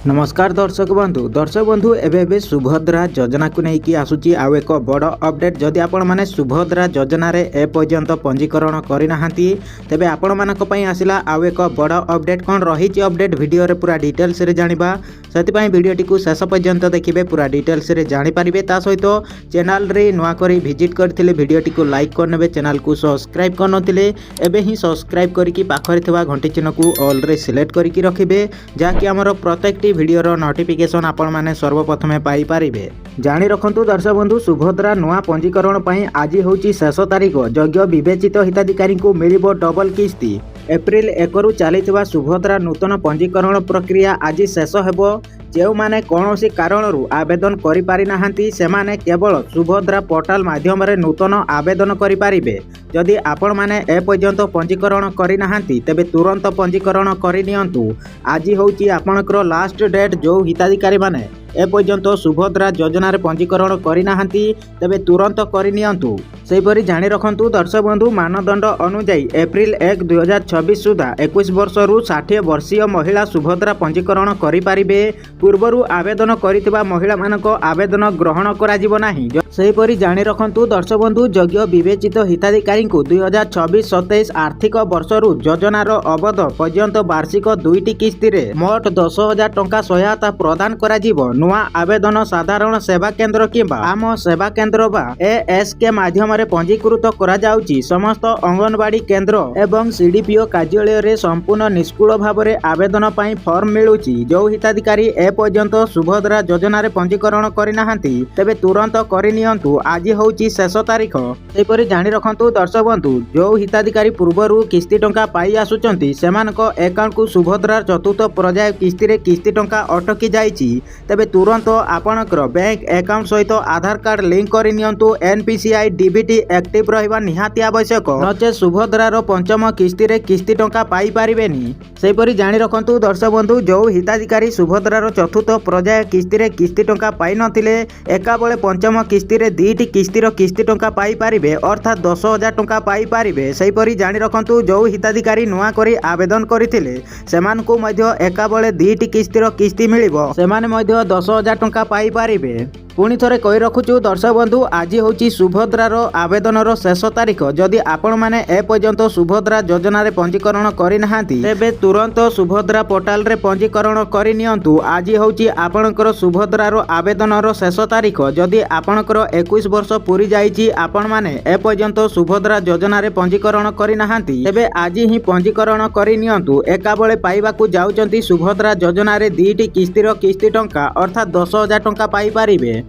नमस्कार दर्शक बंधु एबे सुभद्रा योजना को लेकिन आसूची आउ एक बड़ अपडेट। जदि आपण माने सुभद्रा योजना रे ए पर्यंत पंजीकरण करना तेबे आपण मानक पई आसिला आउ एक बड़ अपडेट। कौन रही अपडेट वीडियो रे पूरा डिटेल्स रे जानिबा, सेति वीडियोटी को शेष पर्यंत देखिए, पूरा डिटेल्स रे जानि पारिबे। ता सहित चैनल रे नुआ करी विजिट करथिले वीडियोटी को लाइक करनेबे, चैनल को सब्सक्राइब करनथिले एबे ही सब्सक्राइब करिकि पाखरे थिबा घंटी चिन्ह को ऑल रे सिलेक्ट करिकि रखिबे, जाकि हमर प्रत्येक वीडियोर नोटिफिकेशन आपण माने सर्वप्रथमे पाई पारिबे। जानि रखंतु दर्शक बंधु, सुभद्रा नुआ पंजीकरण पई आज होची शेष तारीख। योग्य विवेचित हिताधिकारी को मिलिबो डबल किस्ती। एप्रिल 1 रु चलिथिबा सुभद्रा नूतन पंजीकरण प्रक्रिया आज शेष हेबो। जो माने कौनसी कारणरू आवेदन करि पारि नाहंती सेमाने केवल सुभद्रा पोर्टाल माध्यम रे नूतन आवेदन करि पारिबे। जदि आपण माने ए पर्यंत पंजीकरण करि नाहंती तेबे तुरंत पंजीकरण करि नियंतु। आज होची आपनकर लास्ट डेट। जो हिताधिकारी माने ए पर्यंत सुभद्रा योजना रे पंजीकरण करि नाहंती तेबे तुरंत करि नियंतु। सेहिपरि जानि रखंतु दर्शक बंधु, मानदंड अनुसार एप्रिल 1 2026 सुधा 21 वर्ष रु 60 वर्षीय महिला सुभद्रा पंजीकरण करि पारिबे। पूर्वरु आवेदन करिथिबा महिला मानक आवेदन ग्रहण करा जिवो नाही। सेहिपरि जानि रखंतु दर्शक बंधु, योग्य विवेचित हिताधिकारी को 2026-27 आर्थिक वर्ष रु योजनार अवध पर्यंत वार्षिक 2टी किस्ती रे मोट 10,000 टंका सहायता प्रदान करा जिवो। नुआ आवेदन साधारण सेवा केंद्र किंबा आम सेवा केंद्र बा एएसके माध्यम रे पंजीकृत करा जाउची। समस्त अंगनवाड़ी केंद्र एवं सीडीपीओ कार्यालय रे संपूर्ण निष्कुल भाव रे आवेदन पई फॉर्म मिलुची। जो हिताधिकारी ए पर्यंत सुभद्रा योजना रे पंजीकरण करि नाहंती तेबे तुरंत करि नियंतु। आज होची शेष तारीख। सेपरि जानि रखंतु दर्शक बंधु, जो हिताधिकारी पूर्वरु किस्ती टंका पाई आसुचंती सेमानक अकाउंट को सुभद्रा चतुर्थ पर्याय किस्ती रे किस्ती टंका अटकी जाइची तेबे तुरंत आपणकर बैंक अकाउंट सहित आधार कार्ड लिंक करि नियंतु। एनपीसीआई डीबीटी एक्टिव रहिबा निहाती आवश्यक, नचे सुभद्रा रो पंचम किस्ती रे किस्ती टंका पाई पारिबेनी। सेपरि जानि रखंतु दर्शक बंधु, जो हिताधिकारी सुभद्रा रो चतुर्थ पर्याय किस्ती रे किस्ती टंका पाई नथिले एका बेले पंचम किस्ती रे 2टी किस्ती रो किस्ती टंका पाई पारिबे, अर्थात 10,000 टंका पाई पारिबे। सेपरि जानि रखंतु, जो हिताधिकारी नुआ करी आवेदन करिथिले सेमानकु मध्य एका बेले 2टी किस्ती रो किस्ती मिलिबो, सेमाने मध्य 10,000 टंका पाई पारिबे। पुणी थरे कहि रखुछु दर्शक बंधु, आज होची सुभद्रार आवेदनर शेष तारीख। जदि आपण माने ए पर्यंत सुभद्रा योजना रे पंजीकरण करि नाहांती तेबे तुरंत सुभद्रा पोर्टाल रे पंजीकरण करि नियंतु। आज होची आपणकर सुभद्रार आवेदनर शेष तारीख। जदि आपणकर 21 वर्ष पूरी जाईची, आपण माने ए पर्यंत सुभद्रा योजना रे पंजीकरण करि नाहांती तेबे आज ही पंजीकरण करि नियंतु। एका बेले पाइबाकू जाउचंती सुभद्रा योजना रे 2टी किस्तीर किस्ती टंका, अर्थात 10,000 टंका पाई पारिबे।